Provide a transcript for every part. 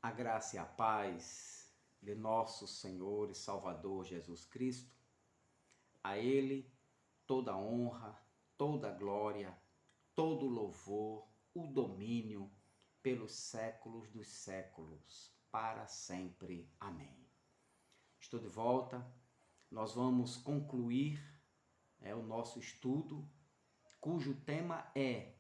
A graça e a paz de nosso Senhor e Salvador Jesus Cristo. A Ele toda a honra, toda a glória, todo o louvor, o domínio pelos séculos dos séculos, para sempre. Amém. Estou de volta. Nós vamos concluir o nosso estudo, cujo tema é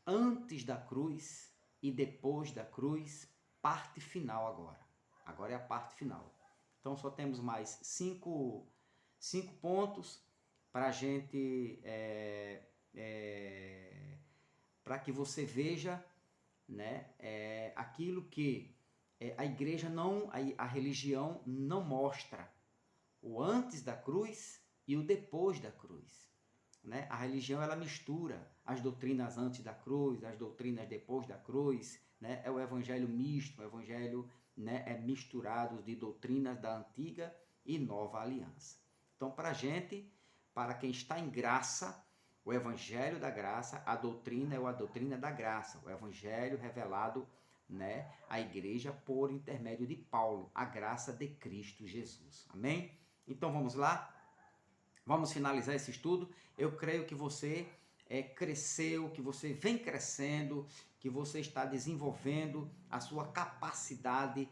Antes da cruz e depois da cruz, parte final agora. Agora é a parte final. Então só temos mais cinco pontos para a gente, para que você veja, né, aquilo que a igreja não, a religião não mostra. O antes da cruz e o depois da cruz. Né? A religião ela mistura as doutrinas antes da cruz, as doutrinas depois da cruz, né? É o evangelho misto, o evangelho, né, é misturado de doutrinas da antiga e nova aliança. Então, para quem está em graça, o evangelho da graça, a doutrina é a doutrina da graça, o evangelho revelado, né, à igreja por intermédio de Paulo, a graça de Cristo Jesus. Amém? Então vamos lá? Vamos finalizar esse estudo. Eu creio que você cresceu, que você vem crescendo, que você está desenvolvendo a sua capacidade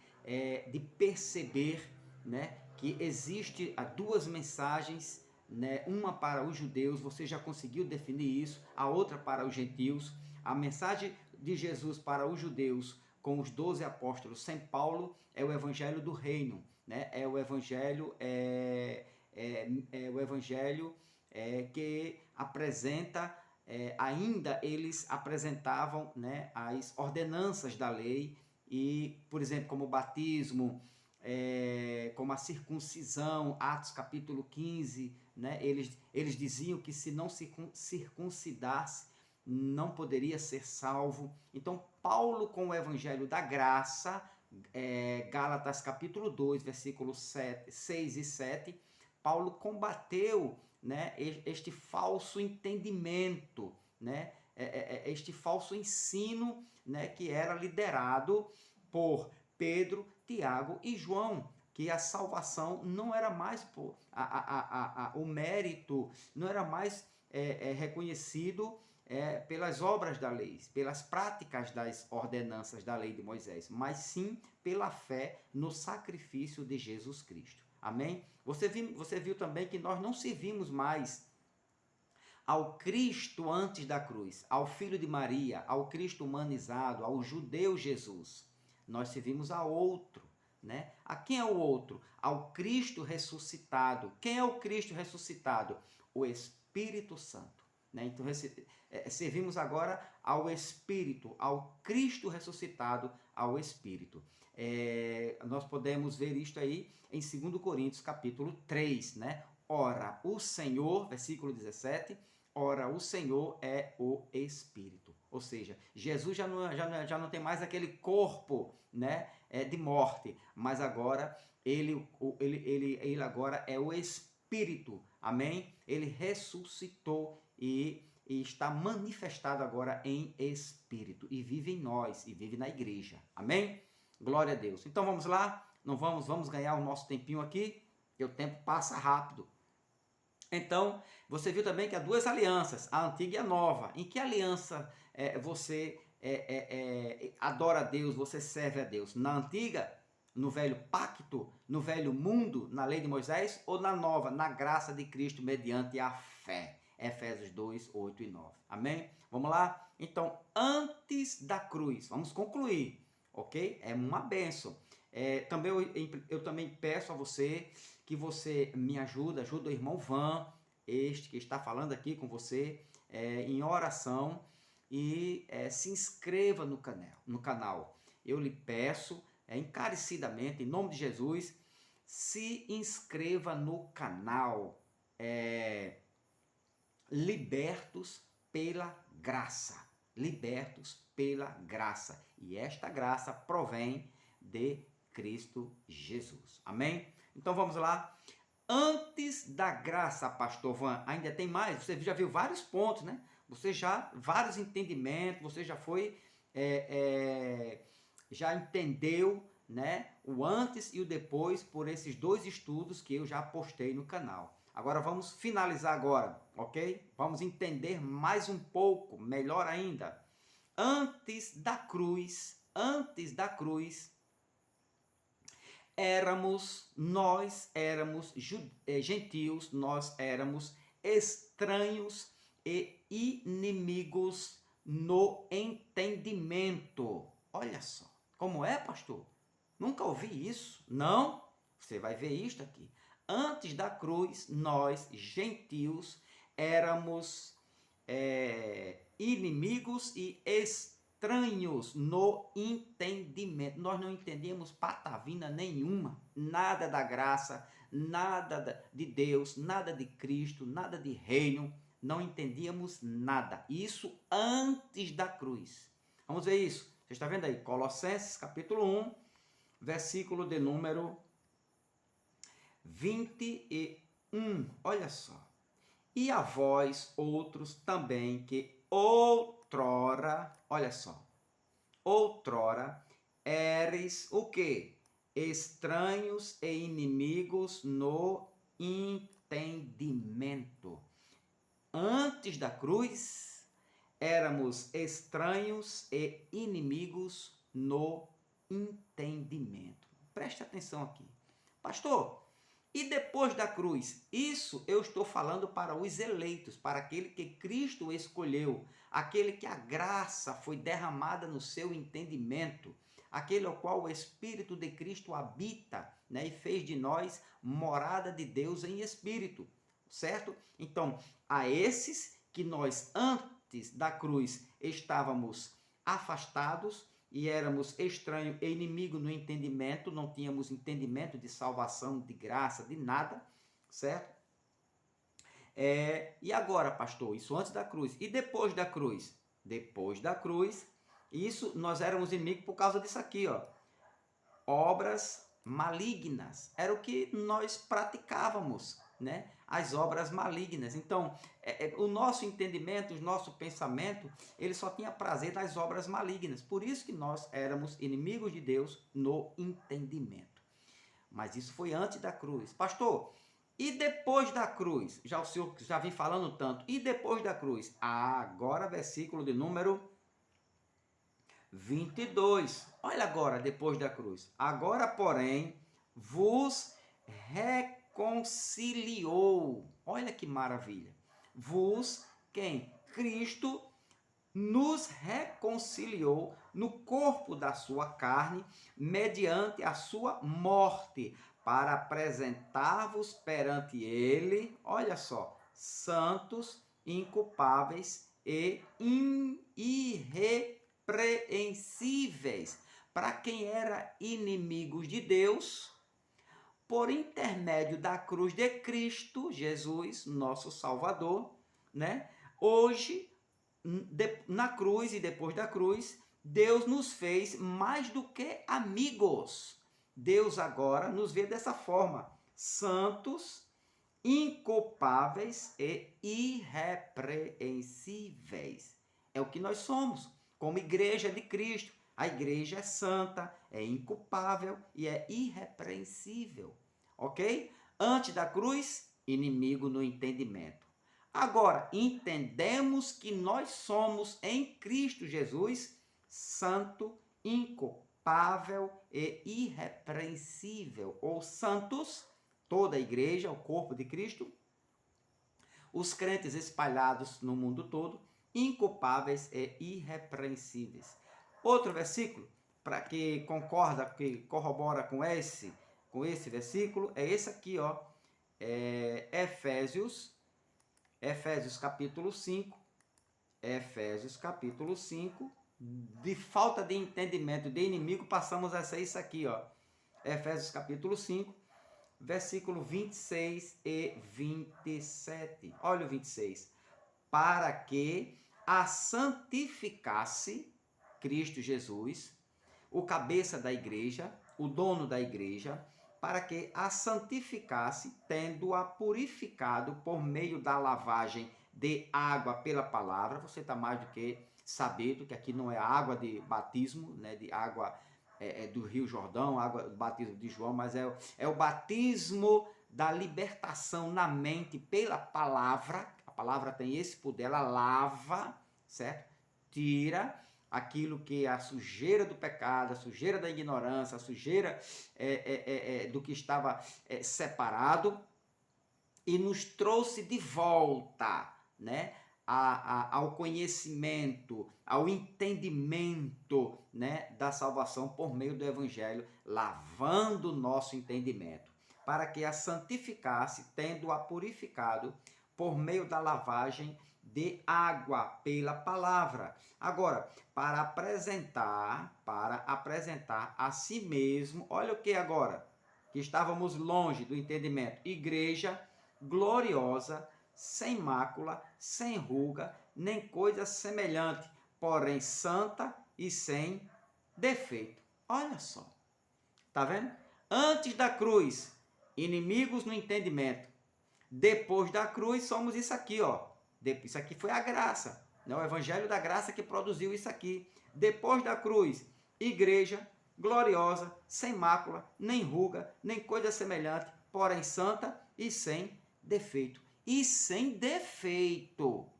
de perceber, né, que existe duas mensagens, né, uma para os judeus, você já conseguiu definir isso, a outra para os gentios. A mensagem de Jesus para os judeus com os 12 apóstolos sem Paulo é o evangelho do reino, né? É o evangelho que apresenta, ainda eles apresentavam, né, as ordenanças da lei, e, por exemplo, como o batismo, como a circuncisão, Atos capítulo 15, né, eles diziam que se não se circuncidasse, não poderia ser salvo. Então, Paulo, com o evangelho da graça, Gálatas capítulo 2, versículos 6 e 7, Paulo combateu, né, este falso entendimento, né, este falso ensino, né, que era liderado por Pedro, Tiago e João, que a salvação não era mais por o mérito, não era mais reconhecido pelas obras da lei, pelas práticas das ordenanças da lei de Moisés, mas sim pela fé no sacrifício de Jesus Cristo. Amém? Você viu também que nós não servimos mais ao Cristo antes da cruz, ao Filho de Maria, ao Cristo humanizado, ao judeu Jesus. Nós servimos a outro, né? A quem é o outro? Ao Cristo ressuscitado. Quem é o Cristo ressuscitado? O Espírito Santo. Né? Então, servimos agora ao Espírito, ao Cristo ressuscitado, ao Espírito. Nós podemos ver isto aí em 2 Coríntios capítulo 3, né? Ora, o Senhor, versículo 17, ora, o Senhor é o Espírito. Ou seja, Jesus já não tem mais aquele corpo, né, de morte, mas agora ele agora é o Espírito. Amém? Ele ressuscitou e está manifestado agora em Espírito. E vive em nós, e vive na igreja. Amém? Glória a Deus. Então vamos lá? Não vamos ganhar o nosso tempinho aqui, que o tempo passa rápido. Então, você viu também que há duas alianças, a antiga e a nova. Em que aliança você adora a Deus, você serve a Deus? Na antiga, no velho pacto, no velho mundo, na lei de Moisés, ou na nova, na graça de Cristo mediante a fé? Efésios 2, 8 e 9. Amém? Vamos lá? Então, antes da cruz, vamos concluir, ok? É uma bênção. Eu também peço a você que você me ajuda o irmão Van, este que está falando aqui com você, em oração, e se inscreva no canal. Eu lhe peço encarecidamente, em nome de Jesus, se inscreva no canal Libertos pela Graça. Libertos pela graça. E esta graça provém de Cristo Jesus. Amém? Então vamos lá. Antes da graça, pastor Van, ainda tem mais? Você já viu vários pontos, né? Vários entendimentos, você já foi já entendeu, né, o antes e o depois por esses dois estudos que eu já postei no canal. Agora vamos finalizar agora, ok? Vamos entender mais um pouco, melhor ainda. Antes da cruz, nós éramos gentios, nós éramos estranhos e inimigos no entendimento. Olha só, como é, pastor? Nunca ouvi isso. Não? Você vai ver isto aqui. Antes da cruz, nós, gentios, éramos inimigos e estranhos no entendimento. Nós não entendíamos patavina nenhuma, nada da graça, nada de Deus, nada de Cristo, nada de reino. Não entendíamos nada. Isso antes da cruz. Vamos ver isso. Você está vendo aí? Colossenses capítulo 1, versículo de número 21. Olha só. E a vós, outros também, que outrora, olha só, outrora, eres o quê? Estranhos e inimigos no entendimento. Antes da cruz, éramos estranhos e inimigos no entendimento. Preste atenção aqui. Pastor, e depois da cruz? Isso eu estou falando para os eleitos, para aquele que Cristo escolheu, aquele que a graça foi derramada no seu entendimento, aquele ao qual o Espírito de Cristo habita, né, e fez de nós morada de Deus em espírito, certo? Então, a esses que nós antes da cruz estávamos afastados e éramos estranhos e inimigo no entendimento, não tínhamos entendimento de salvação, de graça, de nada, certo? E agora, pastor, isso antes da cruz. E depois da cruz? Depois da cruz, isso nós éramos inimigos por causa disso aqui, ó. Obras malignas. Era o que nós praticávamos, né? As obras malignas. Então, o nosso entendimento, o nosso pensamento, ele só tinha prazer nas obras malignas. Por isso que nós éramos inimigos de Deus no entendimento. Mas isso foi antes da cruz. Pastor, e depois da cruz? Já o senhor já vem falando tanto. E depois da cruz? Agora versículo de número 22. Olha agora, depois da cruz. Agora, porém, vos reconciliou. Olha que maravilha. Vos, quem? Cristo nos reconciliou no corpo da sua carne, mediante a sua morte, para apresentar-vos perante ele, olha só, santos, inculpáveis e irrepreensíveis. Para quem era inimigos de Deus, por intermédio da cruz de Cristo, Jesus, nosso Salvador, né? Hoje, na cruz e depois da cruz, Deus nos fez mais do que amigos. Deus agora nos vê dessa forma, santos, inculpáveis e irrepreensíveis. É o que nós somos, como igreja de Cristo. A igreja é santa, é inculpável e é irrepreensível, ok? Antes da cruz, inimigo no entendimento. Agora, entendemos que nós somos em Cristo Jesus santo, inculpável e irrepreensível, ou santos, toda a igreja, o corpo de Cristo, os crentes espalhados no mundo todo, inculpáveis e irrepreensíveis. Outro versículo, para que concorda, que corrobora com esse versículo, é esse aqui, ó, Efésios capítulo 5, de falta de entendimento de inimigo, passamos a ser isso aqui, ó. Efésios capítulo 5, versículo 26 e 27. Olha o 26. Para que a santificasse Cristo Jesus, o cabeça da igreja, o dono da igreja, para que a santificasse, tendo-a purificado por meio da lavagem de água pela palavra. Você está mais do que sabido que aqui não é água de batismo, né, de água do Rio Jordão, água do batismo de João, mas é o batismo da libertação na mente pela palavra. A palavra tem esse poder, ela lava, certo? Tira aquilo que é a sujeira do pecado, a sujeira da ignorância, a sujeira do que estava separado, e nos trouxe de volta, né, ao conhecimento, ao entendimento, né, da salvação por meio do Evangelho, lavando o nosso entendimento, para que a santificasse, tendo-a purificado por meio da lavagem de água pela palavra. Agora, para apresentar a si mesmo, olha o que agora, que estávamos longe do entendimento, igreja gloriosa, sem mácula, sem ruga, nem coisa semelhante, porém santa e sem defeito. Olha só, tá vendo? Antes da cruz, inimigos no entendimento. Depois da cruz, somos isso aqui, ó. Isso aqui foi a graça, né? O evangelho da graça que produziu isso aqui. Depois da cruz, igreja gloriosa, sem mácula, nem ruga, nem coisa semelhante, porém santa e sem defeito. E sem defeito.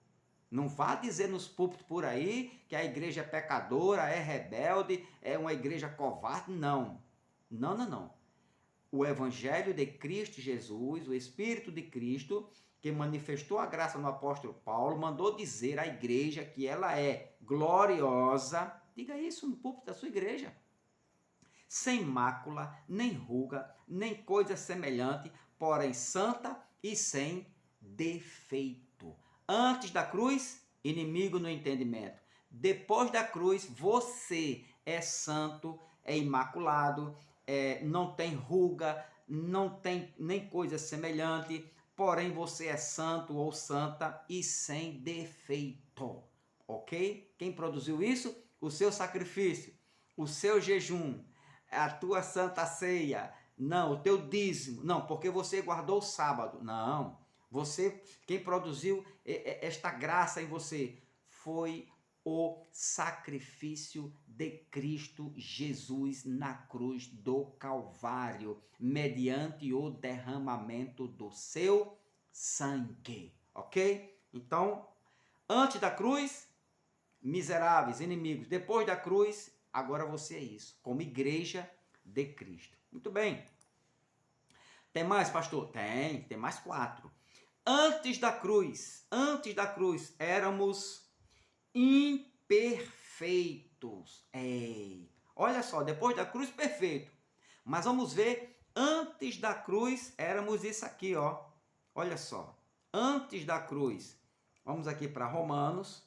Não vá dizer nos púlpitos por aí que a igreja é pecadora, é rebelde, é uma igreja covarde. Não. Não, não, não. O Evangelho de Cristo Jesus, o Espírito de Cristo, que manifestou a graça no apóstolo Paulo, mandou dizer à igreja que ela é gloriosa. Diga isso no púlpito da sua igreja. Sem mácula, nem ruga, nem coisa semelhante, porém santa e sem defeito. Antes da cruz, inimigo no entendimento. Depois da cruz, você é santo, é imaculado, não tem ruga, não tem nem coisa semelhante, porém você é santo ou santa e sem defeito. Ok? Quem produziu isso? O seu sacrifício, o seu jejum, a tua santa ceia. Não, o teu dízimo. Não, porque você guardou o sábado. Não. Quem produziu esta graça em você foi o sacrifício de Cristo Jesus na cruz do Calvário, mediante o derramamento do seu sangue. Ok? Então, antes da cruz, miseráveis, inimigos. Depois da cruz, agora você é isso, como igreja de Cristo. Muito bem. Tem mais, pastor? Tem mais 4. Antes da cruz, éramos imperfeitos. Olha só, depois da cruz, perfeito. Mas vamos ver, antes da cruz, éramos isso aqui, ó. Olha só, antes da cruz, vamos aqui para Romanos,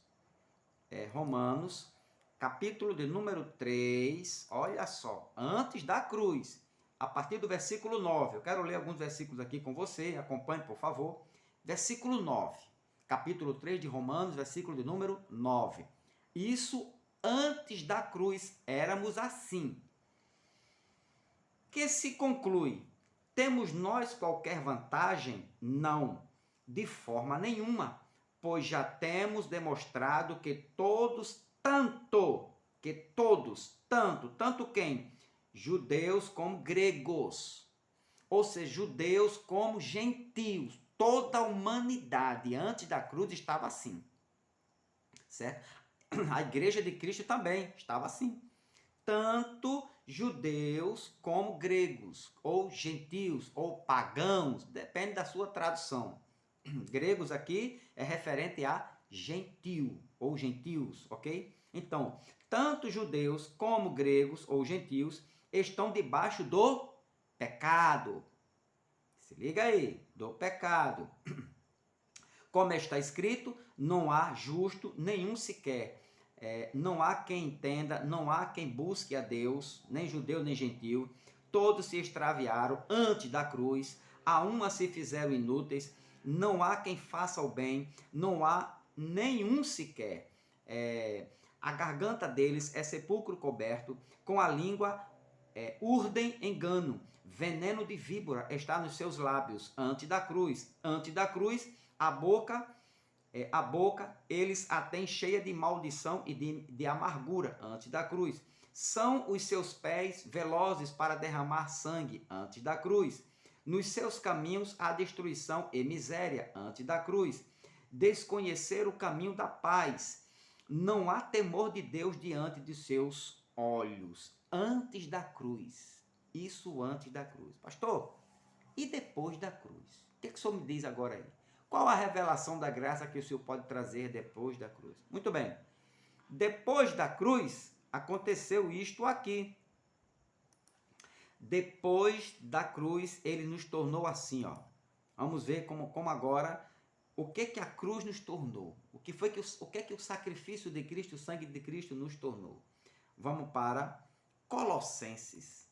capítulo de número 3, olha só, antes da cruz, a partir do versículo 9, eu quero ler alguns versículos aqui com você, acompanhe, por favor. Versículo 9, capítulo 3 de Romanos, versículo de número 9. Isso antes da cruz, éramos assim. Que se conclui? Temos nós qualquer vantagem? Não, de forma nenhuma, pois já temos demonstrado que todos, tanto quem? Judeus como gregos, ou seja, judeus como gentios, toda a humanidade antes da cruz estava assim, certo? A igreja de Cristo também estava assim, tanto judeus como gregos, ou gentios, ou pagãos, depende da sua tradução. Gregos aqui é referente a gentio, ou gentios, ok? Então, tanto judeus como gregos, ou gentios, estão debaixo do pecado. Se liga aí, do pecado. Como está escrito, não há justo nenhum sequer. Não há quem entenda, não há quem busque a Deus, nem judeu nem gentil. Todos se extraviaram antes da cruz, a uma se fizeram inúteis. Não há quem faça o bem, não há nenhum sequer. A garganta deles é sepulcro coberto, com a língua urdem engano. Veneno de víbora está nos seus lábios, antes da cruz. Antes da cruz, a boca a boca, eles a têm cheia de maldição e de amargura antes da cruz. São os seus pés velozes para derramar sangue antes da cruz. Nos seus caminhos há destruição e miséria antes da cruz. Desconhecer o caminho da paz. Não há temor de Deus diante de seus olhos. Antes da cruz. Isso antes da cruz. Pastor, e depois da cruz? O que o senhor me diz agora aí? Qual a revelação da graça que o senhor pode trazer depois da cruz? Muito bem. Depois da cruz, aconteceu isto aqui. Depois da cruz, ele nos tornou assim, ó. Vamos ver como agora, o que a cruz nos tornou. O que o sacrifício de Cristo, o sangue de Cristo nos tornou. Vamos para Colossenses,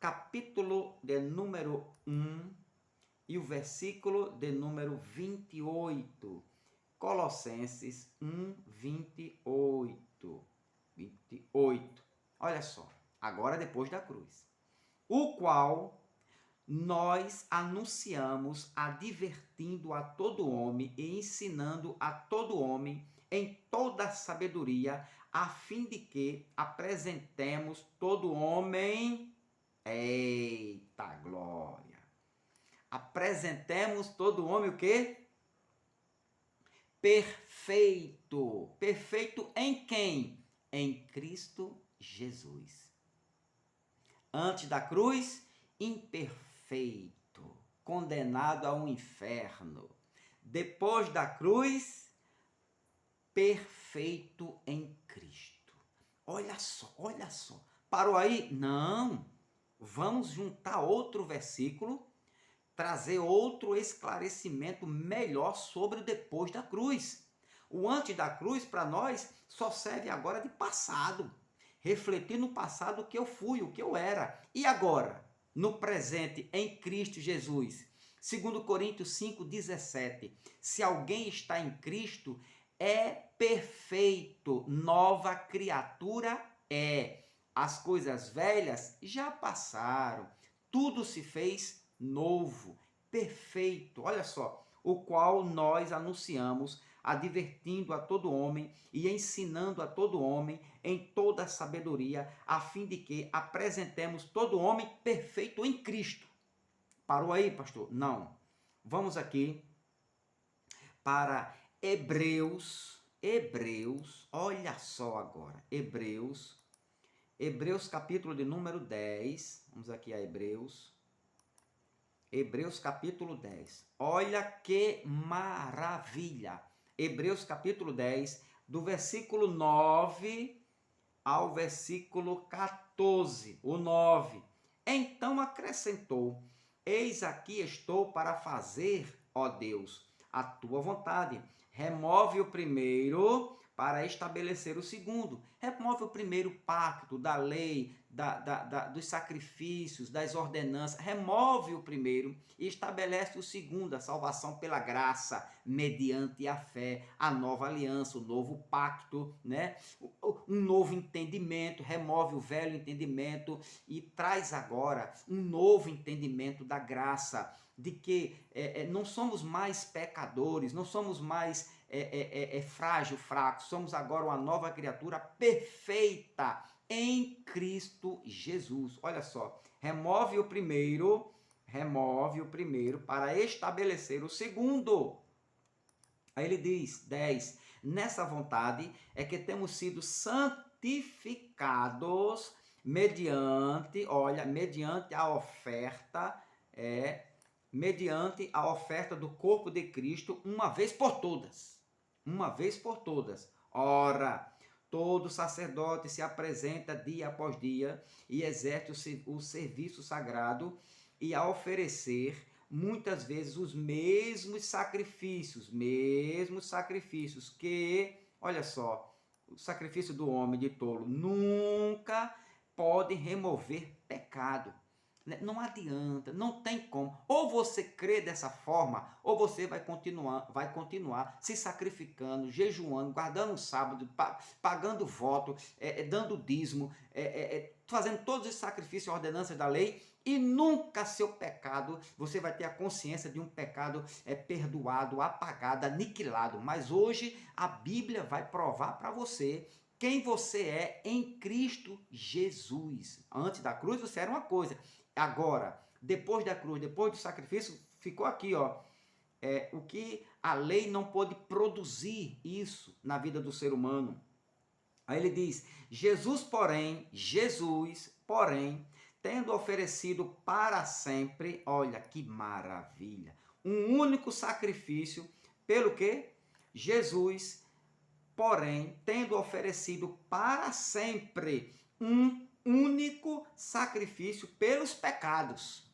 capítulo de número 1 e o versículo de número 28. Colossenses 1, 28. 28. Olha só, agora depois da cruz. O qual nós anunciamos, advertindo a todo homem e ensinando a todo homem em toda sabedoria, a fim de que apresentemos todo homem. Eita glória! Apresentemos todo homem o quê? Perfeito. Perfeito em quem? Em Cristo Jesus. Antes da cruz, imperfeito, condenado ao inferno. Depois da cruz, perfeito em Cristo. Olha só, olha só. Parou aí? Não. Vamos juntar outro versículo, trazer outro esclarecimento melhor sobre o depois da cruz. O antes da cruz, para nós, só serve agora de passado. Refletir no passado o que eu fui, o que eu era. E agora, no presente, em Cristo Jesus. 2 Coríntios 5,17. Se alguém está em Cristo, é perfeito, nova criatura é. As coisas velhas já passaram, tudo se fez novo, perfeito. Olha só, o qual nós anunciamos, advertindo a todo homem e ensinando a todo homem em toda sabedoria, a fim de que apresentemos todo homem perfeito em Cristo. Parou aí, pastor? Não. Vamos aqui para Hebreus, olha só agora, Hebreus capítulo de número 10, vamos aqui a Hebreus capítulo 10, olha que maravilha, Hebreus capítulo 10, do versículo 9 ao versículo 14, o 9, então acrescentou, eis aqui estou para fazer, ó Deus, a tua vontade, remove o primeiro para estabelecer o segundo. Remove o primeiro pacto da lei, dos sacrifícios, das ordenanças. Remove o primeiro e estabelece o segundo, a salvação pela graça, mediante a fé, a nova aliança, o novo pacto, né? Um novo entendimento. Remove o velho entendimento e traz agora um novo entendimento da graça, de que não somos mais pecadores, não somos mais frágil, fraco, somos agora uma nova criatura perfeita em Cristo Jesus. Olha só, remove o primeiro para estabelecer o segundo. Aí ele diz, 10, nessa vontade é que temos sido santificados mediante a oferta, mediante a oferta do corpo de Cristo, uma vez por todas. Uma vez por todas. Ora, todo sacerdote se apresenta dia após dia e exerce o serviço sagrado e a oferecer muitas vezes os mesmos sacrifícios que, olha só, o sacrifício do homem de tolo nunca pode remover pecado. né? Não adianta, não tem como. Ou você crê dessa forma, ou você vai continuar se sacrificando, jejuando, guardando o sábado, pagando voto, dando dízimo, fazendo todos os sacrifícios e ordenanças da lei, e nunca seu pecado, você vai ter a consciência de um pecado perdoado, apagado, aniquilado. Mas hoje a Bíblia vai provar para você quem você é em Cristo Jesus. Antes da cruz você era uma coisa. Agora, depois da cruz, depois do sacrifício, ficou aqui, ó. O que a lei não pôde produzir isso na vida do ser humano. Aí ele diz: Jesus, porém, tendo oferecido para sempre, olha que maravilha, um único sacrifício, pelo que? Jesus, porém, tendo oferecido para sempre um único sacrifício pelos pecados,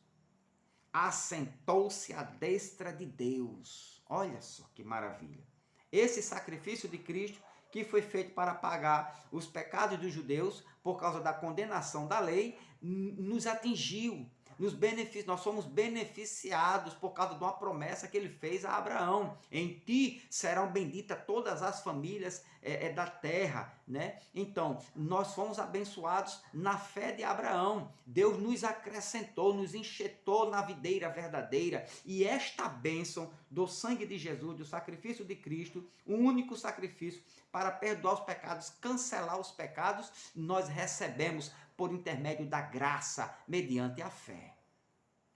assentou-se à destra de Deus. Olha só que maravilha. Esse sacrifício de Cristo, que foi feito para pagar os pecados dos judeus por causa da condenação da lei, nos atingiu, nós somos beneficiados por causa de uma promessa que ele fez a Abraão. Em ti serão benditas todas as famílias da terra, né? Então, nós fomos abençoados na fé de Abraão. Deus nos acrescentou, nos enxertou na videira verdadeira, e esta bênção do sangue de Jesus, do sacrifício de Cristo, o único sacrifício para perdoar os pecados, cancelar os pecados, nós recebemos por intermédio da graça, mediante a fé.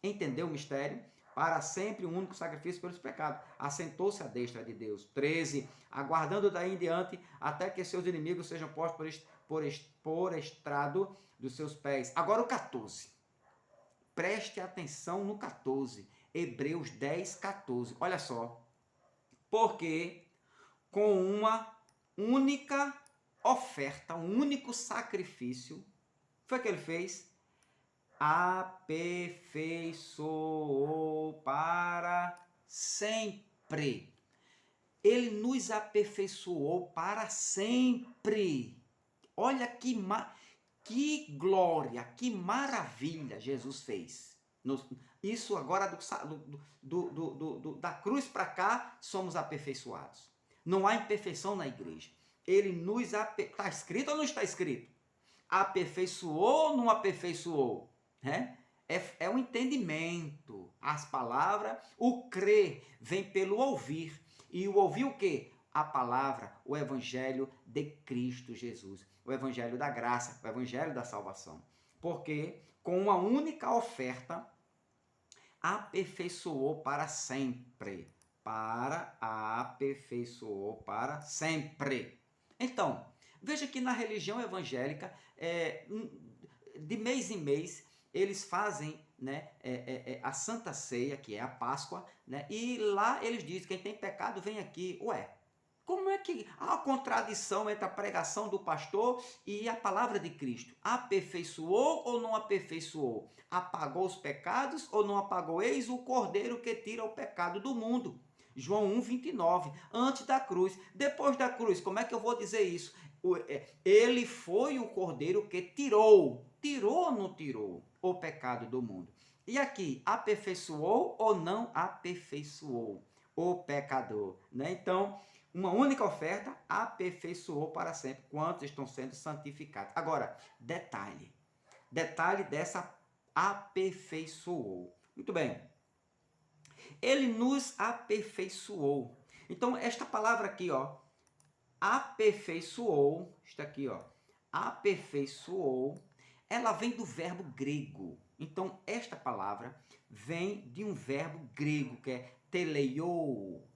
Entendeu o mistério? Para sempre um único sacrifício pelos pecados. Assentou-se à destra de Deus. 13. Aguardando daí em diante, até que seus inimigos sejam postos por estrado dos seus pés. Agora o 14. Preste atenção no 14. Hebreus 10, 14. Olha só. Porque com uma única oferta, um único sacrifício, foi que ele fez? Aperfeiçoou para sempre. Ele nos aperfeiçoou para sempre. Olha que glória, que maravilha Jesus fez. Isso agora da cruz para cá, somos aperfeiçoados. Não há imperfeição na igreja. Ele nos está escrito ou não está escrito? Aperfeiçoou ou não aperfeiçoou? É um entendimento. As palavras, o crer vem pelo ouvir. E o ouvir o quê? A palavra, o evangelho de Cristo Jesus. O evangelho da graça, o evangelho da salvação. Porque com uma única oferta, aperfeiçoou para sempre. Aperfeiçoou para sempre. Então, veja que na religião evangélica, de mês em mês, eles fazem, né, a Santa Ceia, que é a Páscoa, né, e lá eles dizem: quem tem pecado vem aqui. Ué, como é que há uma contradição entre a pregação do pastor e a palavra de Cristo? Aperfeiçoou ou não aperfeiçoou? Apagou os pecados ou não apagou? Eis o Cordeiro que tira o pecado do mundo. João 1, 29, antes da cruz. Depois da cruz, como é que eu vou dizer isso? Ele foi o Cordeiro que tirou ou não tirou o pecado do mundo? E aqui, aperfeiçoou ou não aperfeiçoou o pecador? Né? Então, uma única oferta aperfeiçoou para sempre quantos estão sendo santificados. Agora, detalhe dessa aperfeiçoou. Muito bem. Ele nos aperfeiçoou. Então, esta palavra aqui, ó, aperfeiçoou, está aqui, ó, aperfeiçoou, ela vem do verbo grego. Então, esta palavra vem de um verbo grego, que é teleiou.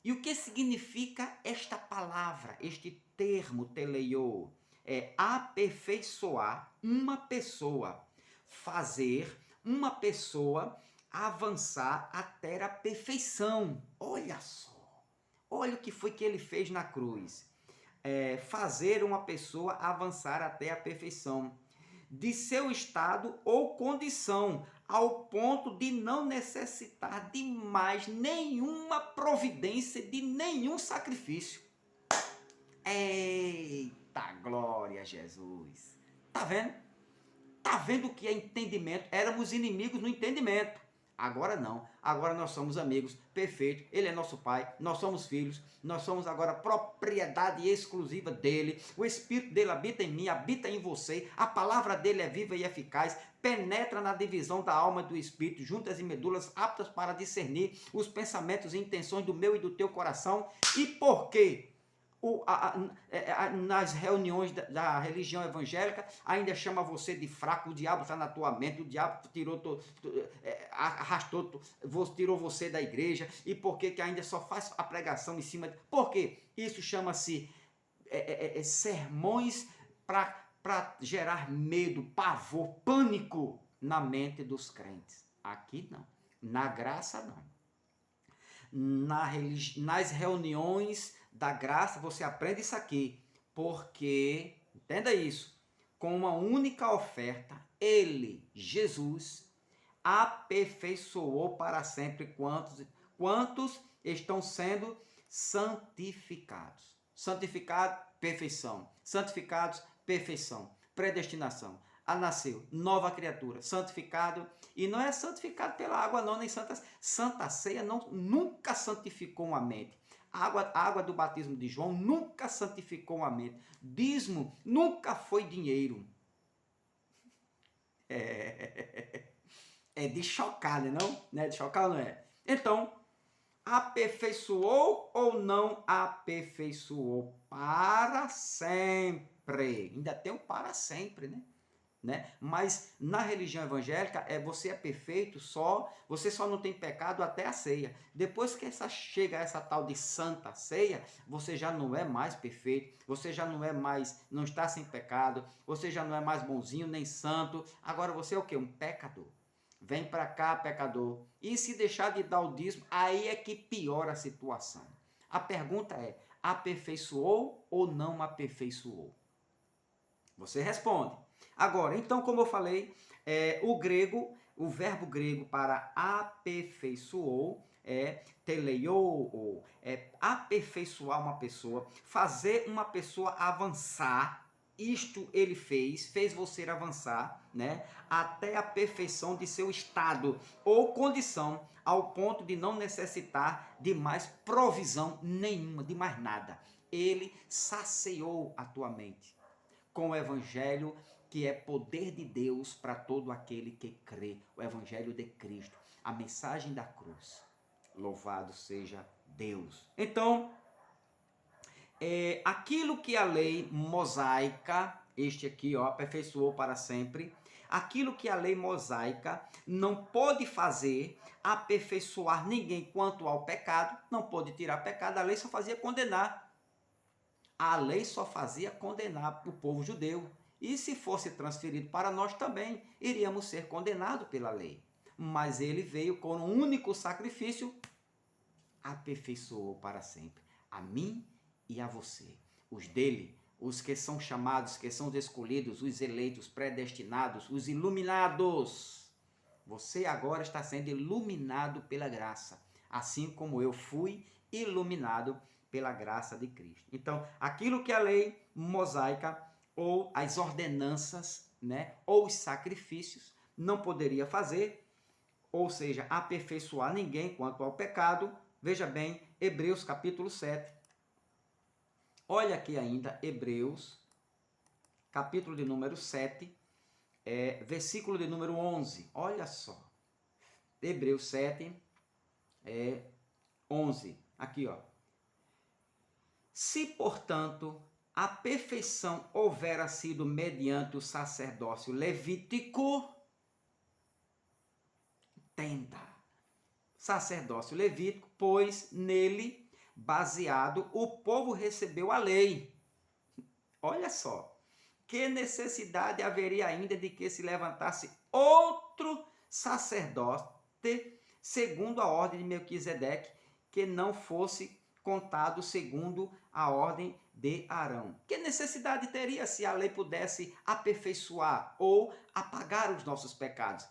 E o que significa esta palavra, este termo teleiou? É aperfeiçoar uma pessoa, fazer uma pessoa avançar até a perfeição. Olha só, olha o que foi que ele fez na cruz. Fazer uma pessoa avançar até a perfeição de seu estado ou condição, ao ponto de não necessitar de mais nenhuma providência, de nenhum sacrifício. Eita glória, Jesus! Tá vendo? Tá vendo o que é entendimento? Éramos inimigos no entendimento. Agora não. Agora nós somos amigos. Perfeito. Ele é nosso pai. Nós somos filhos. Nós somos agora propriedade exclusiva dele. O Espírito dele habita em mim, habita em você. A palavra dele é viva e eficaz. Penetra na divisão da alma e do espírito, juntas e medulas, aptas para discernir os pensamentos e intenções do meu e do teu coração. E por quê? Nas reuniões da religião evangélica, ainda chama você de fraco, o diabo está na tua mente, o diabo tirou você da igreja, e por que ainda só faz a pregação em cima por quê? Isso chama-se sermões para gerar medo, pavor, pânico na mente dos crentes. Aqui não, na graça não. Nas reuniões da graça, você aprende isso aqui, porque, entenda isso, com uma única oferta, ele, Jesus, aperfeiçoou para sempre quantos estão sendo santificados. Santificado, perfeição. Santificados, perfeição. Predestinação. Nasceu, nova criatura, santificado, e não é santificado pela água não, nem Santa Ceia nunca santificou uma mente. A água do batismo de João nunca santificou uma mente. Dízimo nunca foi dinheiro. É de chocar, né não? Não é de chocar, não é? Então, aperfeiçoou ou não aperfeiçoou? Para sempre. Ainda tem o para sempre, né? Mas na religião evangélica você é perfeito você só não tem pecado até a ceia. Depois que chega essa tal de santa ceia, você já não é mais perfeito, você já não está sem pecado, você já não é mais bonzinho nem santo. Agora você é o quê? Um pecador. Vem para cá, pecador. E se deixar de dar o dízimo, aí é que piora a situação. A pergunta é: aperfeiçoou ou não aperfeiçoou? Você responde. Agora, então, como eu falei, o verbo grego para aperfeiçoou é teleiou, é aperfeiçoar uma pessoa, fazer uma pessoa avançar. Isto ele fez você avançar, né, até a perfeição de seu estado ou condição, ao ponto de não necessitar de mais provisão nenhuma, de mais nada. Ele saciou a tua mente com o evangelho, que é poder de Deus para todo aquele que crê, o evangelho de Cristo, a mensagem da cruz. Louvado seja Deus. Então, aquilo que a lei mosaica, este aqui, aperfeiçoou para sempre, aquilo que a lei mosaica não pôde fazer, aperfeiçoar ninguém quanto ao pecado, não pôde tirar pecado, a lei só fazia condenar. A lei só fazia condenar o povo judeu. E se fosse transferido para nós também, iríamos ser condenados pela lei. Mas ele veio com um único sacrifício, aperfeiçoou para sempre a mim e a você. Os dele, os que são chamados, que são os escolhidos, os eleitos, predestinados, os iluminados. Você agora está sendo iluminado pela graça, assim como eu fui iluminado pela graça de Cristo. Então, aquilo que a lei mosaica ou as ordenanças, né, ou os sacrifícios não poderia fazer, ou seja, aperfeiçoar ninguém quanto ao pecado. Veja bem, Hebreus capítulo 7. Olha aqui ainda, Hebreus, capítulo de número 7, versículo de número 11. Olha só. Hebreus 7, 11. Aqui, ó. Se, portanto, a perfeição houvera sido mediante o sacerdócio levítico, entenda, sacerdócio levítico, pois nele, baseado, o povo recebeu a lei. Olha só, que necessidade haveria ainda de que se levantasse outro sacerdote, segundo a ordem de Melquisedeque, que não fosse contado segundo a ordem de Arão. Que necessidade teria se a lei pudesse aperfeiçoar ou apagar os nossos pecados?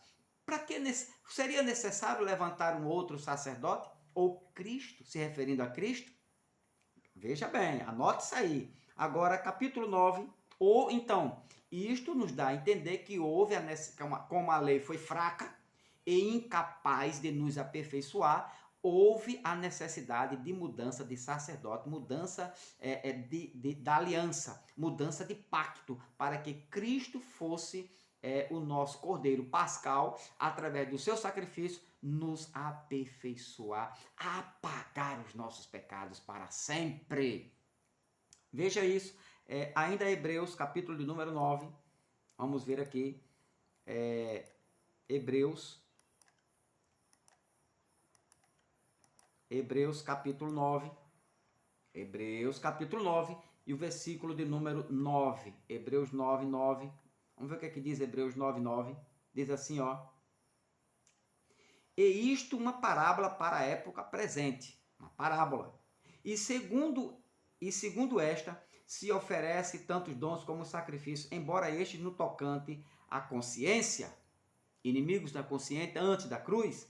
Para que seria necessário levantar um outro sacerdote? Ou Cristo, se referindo a Cristo? Veja bem, anote isso aí. Agora, capítulo 9, Ou então, isto nos dá a entender que houve, como a lei foi fraca e incapaz de nos aperfeiçoar, houve a necessidade de mudança de sacerdote, mudança da aliança, mudança de pacto, para que Cristo fosse o nosso Cordeiro Pascal, através do seu sacrifício, nos aperfeiçoar, apagar os nossos pecados para sempre. Veja isso, ainda Hebreus, capítulo de número 9, vamos ver aqui, Hebreus capítulo 9, Hebreus capítulo 9 e o versículo de número 9, Hebreus 9, 9, vamos ver o que é que diz Hebreus 9, 9, diz assim, ó: e isto uma parábola para a época presente, uma parábola, e segundo esta, se oferece tantos dons como sacrifício, embora estes no tocante à consciência, inimigos da consciência antes da cruz,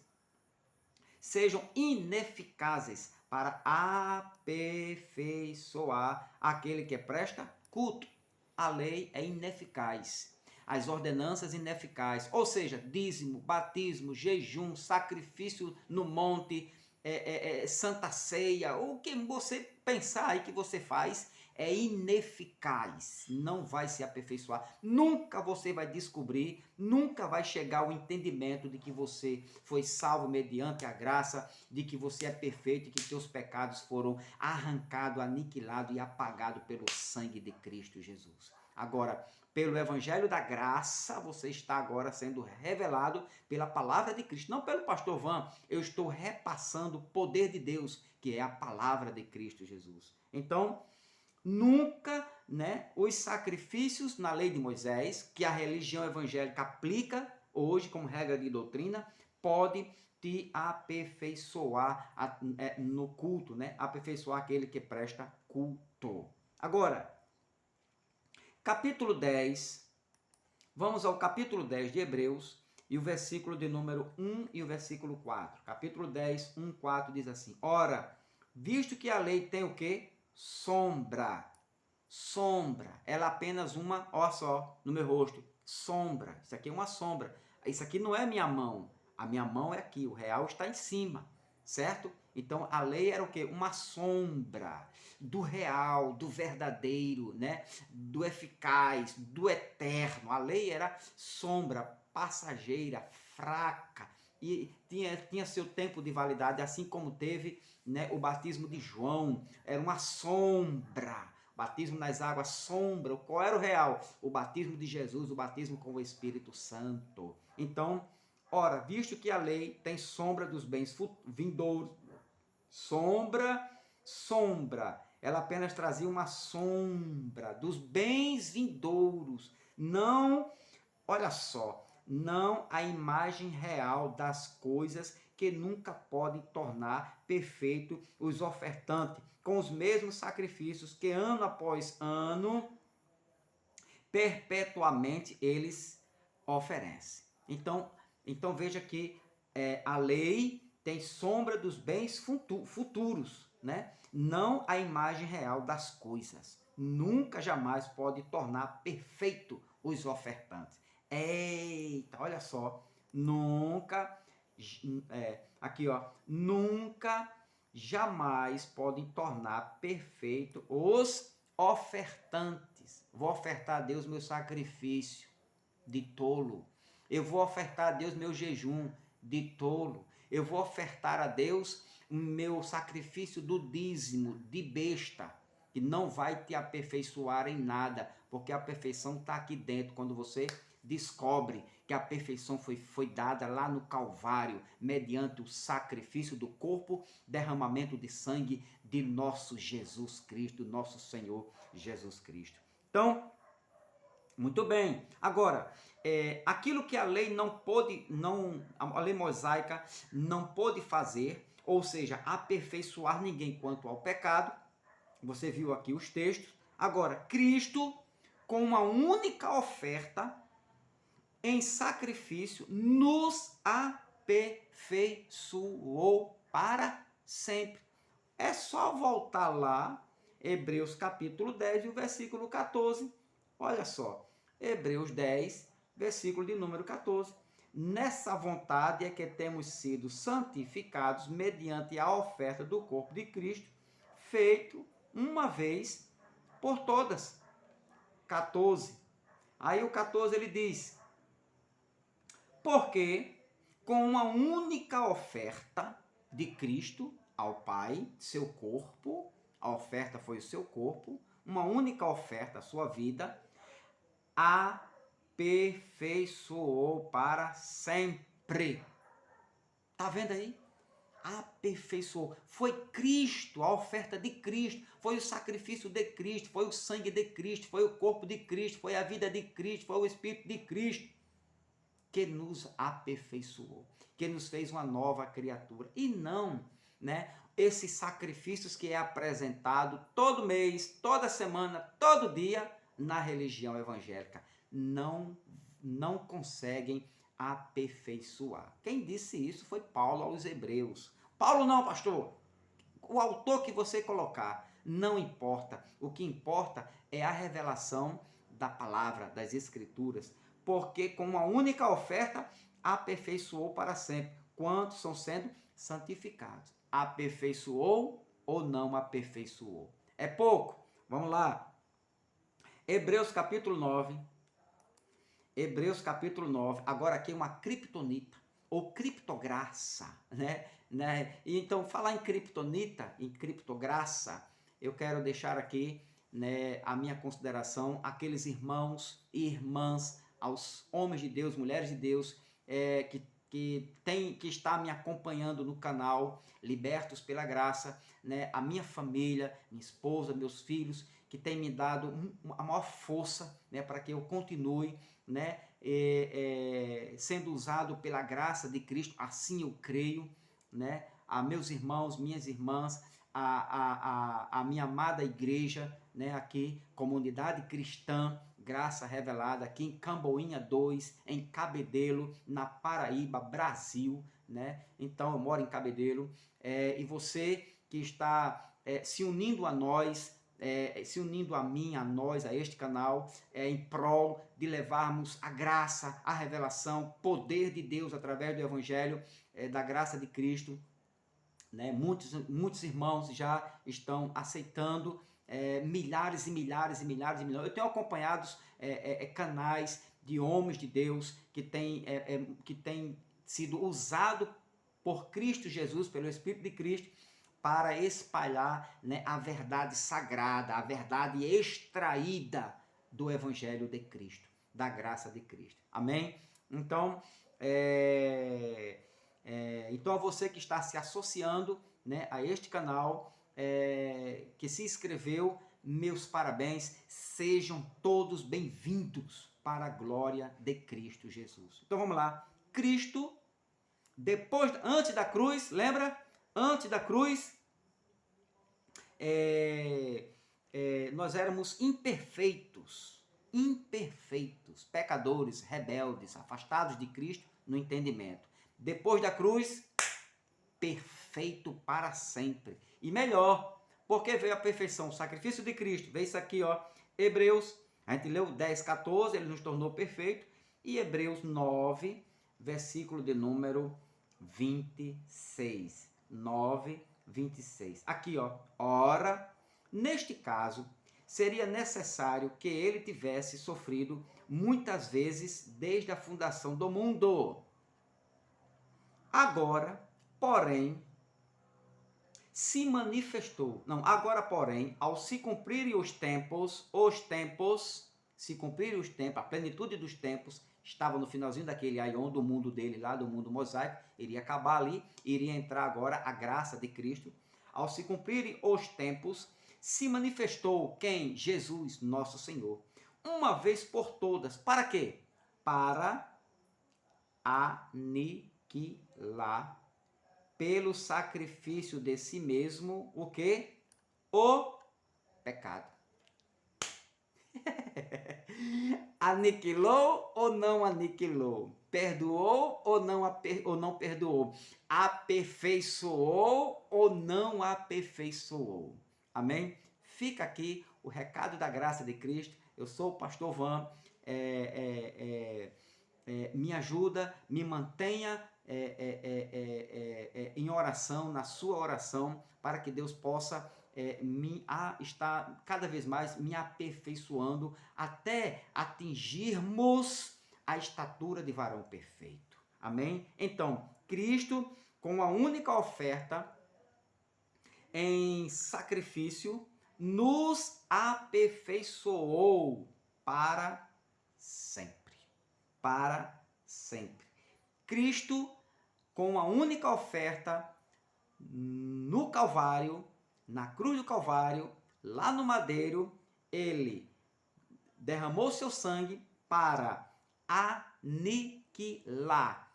sejam ineficazes para aperfeiçoar aquele que presta culto. A lei é ineficaz. As ordenanças ineficazes, ou seja, dízimo, batismo, jejum, sacrifício no monte, santa ceia, o que você pensar aí que você faz, é ineficaz, não vai se aperfeiçoar. Nunca você vai descobrir, nunca vai chegar ao entendimento de que você foi salvo mediante a graça, de que você é perfeito e que seus pecados foram arrancados, aniquilados e apagados pelo sangue de Cristo Jesus. Agora, pelo evangelho da graça, você está agora sendo revelado pela palavra de Cristo, não pelo pastor Van. Eu estou repassando o poder de Deus, que é a palavra de Cristo Jesus. Então, nunca, os sacrifícios na lei de Moisés, que a religião evangélica aplica hoje como regra de doutrina, pode te aperfeiçoar no culto, aperfeiçoar aquele que presta culto. Agora, capítulo 10, vamos ao capítulo 10 de Hebreus, e o versículo de número 1 e o versículo 4. Capítulo 10, 1, 4 diz assim: ora, visto que a lei tem o quê? Sombra. Ela é apenas uma, olha só, no meu rosto, sombra. Isso aqui é uma sombra. Isso aqui não é minha mão. A minha mão é aqui, o real está em cima, certo? Então a lei era o quê? Uma sombra do real, do verdadeiro, do eficaz, do eterno. A lei era sombra, passageira, fraca, e tinha seu tempo de validade, assim como teve o batismo de João. Era uma sombra. Batismo nas águas, sombra. Qual era o real? O batismo de Jesus, o batismo com o Espírito Santo. Então, ora, visto que a lei tem sombra dos bens vindouros, sombra, ela apenas trazia uma sombra dos bens vindouros, não, olha só, não a imagem real das coisas que nunca podem tornar perfeito os ofertantes, com os mesmos sacrifícios que ano após ano, perpetuamente eles oferecem. Então veja que a lei tem sombra dos bens futuros, não a imagem real das coisas. Nunca, jamais pode tornar perfeito os ofertantes. Eita, olha só, nunca, aqui ó, nunca, jamais podem tornar perfeito os ofertantes. Vou ofertar a Deus meu sacrifício, de tolo. Eu vou ofertar a Deus meu jejum, de tolo. Eu vou ofertar a Deus o meu sacrifício do dízimo, de besta, que não vai te aperfeiçoar em nada, porque a perfeição está aqui dentro, quando você descobre que a perfeição foi dada lá no Calvário, mediante o sacrifício do corpo, derramamento de sangue de nosso Jesus Cristo, nosso Senhor Jesus Cristo. Então, muito bem. Agora, aquilo que a lei a lei mosaica não pôde fazer, ou seja, aperfeiçoar ninguém quanto ao pecado, você viu aqui os textos. Agora, Cristo, com uma única oferta em sacrifício, nos aperfeiçoou para sempre. É só voltar lá, Hebreus capítulo 10 e o versículo 14, Olha só, Hebreus 10, versículo de número 14. Nessa vontade é que temos sido santificados mediante a oferta do corpo de Cristo, feito uma vez por todas. 14. Aí o 14 ele diz: porque com uma única oferta de Cristo ao Pai, seu corpo, a oferta foi o seu corpo, uma única oferta, a sua vida, aperfeiçoou para sempre. Tá vendo aí? Aperfeiçoou. Foi Cristo, a oferta de Cristo, foi o sacrifício de Cristo, foi o sangue de Cristo, foi o corpo de Cristo, foi a vida de Cristo, foi o Espírito de Cristo que nos aperfeiçoou, que nos fez uma nova criatura. E não, né, esses sacrifícios que é apresentado todo mês, toda semana, todo dia na religião evangélica. Não conseguem aperfeiçoar. Quem disse isso foi Paulo aos Hebreus. Paulo não, pastor. O autor que você colocar, não importa. O que importa é a revelação da palavra, das escrituras. Porque com uma única oferta, aperfeiçoou para sempre. Quantos são sendo santificados? Aperfeiçoou ou não aperfeiçoou? É pouco? Vamos lá. Hebreus capítulo 9. Hebreus capítulo 9, agora aqui uma criptonita, ou criptograça, né? E então, falar em criptonita, em criptograça, eu quero deixar aqui, né, a minha consideração, aqueles irmãos e irmãs, aos homens de Deus, mulheres de Deus, que está me acompanhando no canal Libertos pela Graça, né? A minha família, minha esposa, meus filhos, que tem me dado a maior força, né, para que eu continue, né, sendo usado pela graça de Cristo, assim eu creio, né, a meus irmãos, minhas irmãs, a minha amada igreja, né, aqui, comunidade cristã, Graça Revelada, aqui em Camboinha 2, em Cabedelo, na Paraíba, Brasil, né? Então eu moro em Cabedelo, e você que está se unindo a nós, se unindo a mim, a nós, a este canal, em prol de levarmos a graça, a revelação, poder de Deus através do Evangelho, da graça de Cristo, né? Muitos irmãos já estão aceitando, milhares e milhares e milhares e milhares. Eu tenho acompanhado canais de homens de Deus que têm sido usados por Cristo Jesus, pelo Espírito de Cristo, para espalhar, né, a verdade sagrada, a verdade extraída do Evangelho de Cristo, da graça de Cristo. Amém? Então, então a você que está se associando, né, a este canal, que se inscreveu, meus parabéns, sejam todos bem-vindos para a glória de Cristo Jesus. Então vamos lá. Cristo, antes da cruz, lembra? Antes da cruz, nós éramos imperfeitos, pecadores, rebeldes, afastados de Cristo no entendimento. Depois da cruz, perfeito para sempre. E melhor, porque veio a perfeição, o sacrifício de Cristo. Vê isso aqui, ó, Hebreus, a gente leu 10, 14, ele nos tornou perfeito. E Hebreus 9, versículo de número 26. 9, 26. Aqui, ó. Ora, neste caso, seria necessário que ele tivesse sofrido muitas vezes desde a fundação do mundo. Agora, porém, ao se cumprirem os tempos, a plenitude dos tempos, estava no finalzinho daquele aion do mundo dele lá, do mundo mosaico, iria acabar ali, iria entrar agora a graça de Cristo. Ao se cumprirem os tempos, se manifestou quem? Jesus, nosso Senhor. Uma vez por todas. Para quê? Para aniquilar pelo sacrifício de si mesmo, o quê? O pecado. Aniquilou ou não aniquilou? Perdoou ou não perdoou? Aperfeiçoou ou não aperfeiçoou? Amém? Fica aqui o recado da graça de Cristo. eu sou o pastor Van, me ajuda, me mantenha em oração, na sua oração, para que Deus possa estar cada vez mais me aperfeiçoando até atingirmos a estatura de varão perfeito. Amém? Então, Cristo, com a única oferta em sacrifício, nos aperfeiçoou para sempre. Para sempre. Cristo, com a única oferta no Calvário, na cruz do Calvário, lá no madeiro, ele derramou seu sangue para aniquilar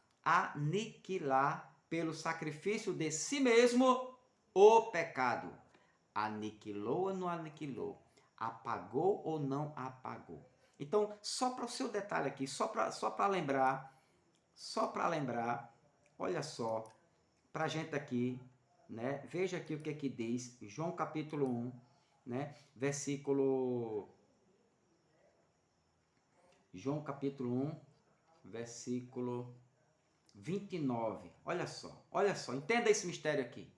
pelo sacrifício de si mesmo o pecado. Aniquilou ou não aniquilou? Apagou ou não apagou? Então, só para o seu detalhe aqui, só para lembrar, olha só, para a gente aqui, né? Veja aqui o que aqui diz, João capítulo 1, né? João capítulo 1, versículo 29. Olha só, entenda esse mistério aqui.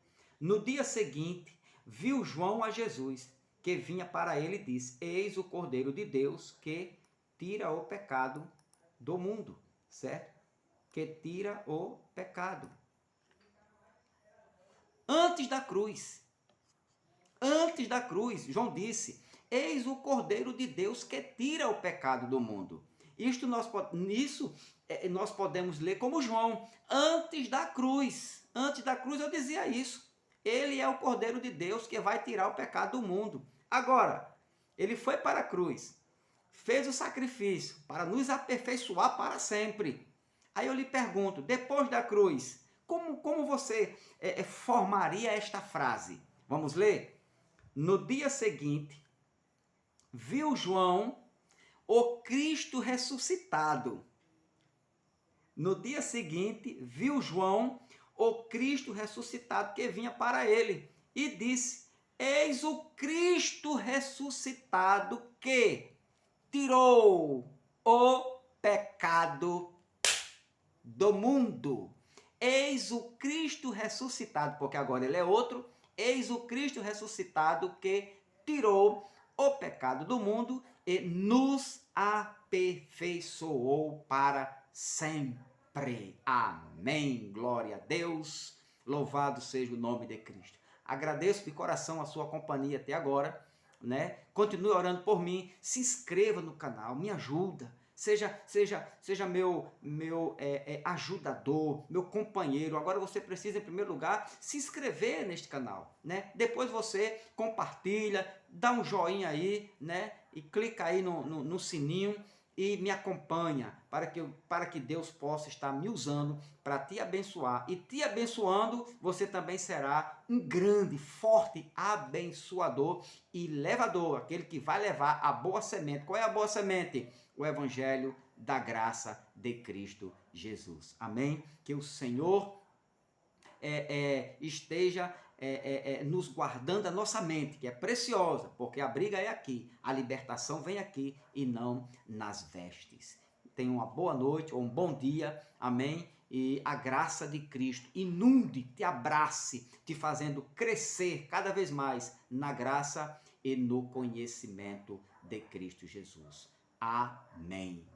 No dia seguinte, viu João a Jesus, que vinha para ele e disse: Eis o Cordeiro de Deus que tira o pecado do mundo, certo? Que tira o pecado. Antes da cruz, João disse: Eis o Cordeiro de Deus que tira o pecado do mundo. Isso nós podemos ler como João, antes da cruz. Antes da cruz eu dizia isso. Ele é o Cordeiro de Deus que vai tirar o pecado do mundo. Agora, ele foi para a cruz, fez o sacrifício para nos aperfeiçoar para sempre. Aí eu lhe pergunto, depois da cruz, como você formaria esta frase? Vamos ler? No dia seguinte, viu João o Cristo ressuscitado. No dia seguinte, viu João o Cristo ressuscitado que vinha para ele e disse: Eis o Cristo ressuscitado que tirou o pecado do mundo. Eis o Cristo ressuscitado, porque agora ele é outro. Eis o Cristo ressuscitado que tirou o pecado do mundo e nos aperfeiçoou para sempre. Amém. Glória a Deus. Louvado seja o nome de Cristo. Agradeço de coração a sua companhia até agora, né? Continue orando por mim. Se inscreva no canal, me ajuda. Seja meu ajudador, meu companheiro. Agora você precisa, em primeiro lugar, se inscrever neste canal, né? Depois você compartilha, dá um joinha aí, né? E clica aí no sininho e me acompanha para que Deus possa estar me usando para te abençoar. E te abençoando, você também será um grande, forte abençoador e levador, aquele que vai levar a boa semente. Qual é a boa semente? O Evangelho da graça de Cristo Jesus. Amém? Que o Senhor esteja nos guardando a nossa mente, que é preciosa, porque a briga é aqui, a libertação vem aqui e não nas vestes. Tenha uma boa noite ou um bom dia, amém? E a graça de Cristo inunde, te abrace, te fazendo crescer cada vez mais na graça e no conhecimento de Cristo Jesus. Amém.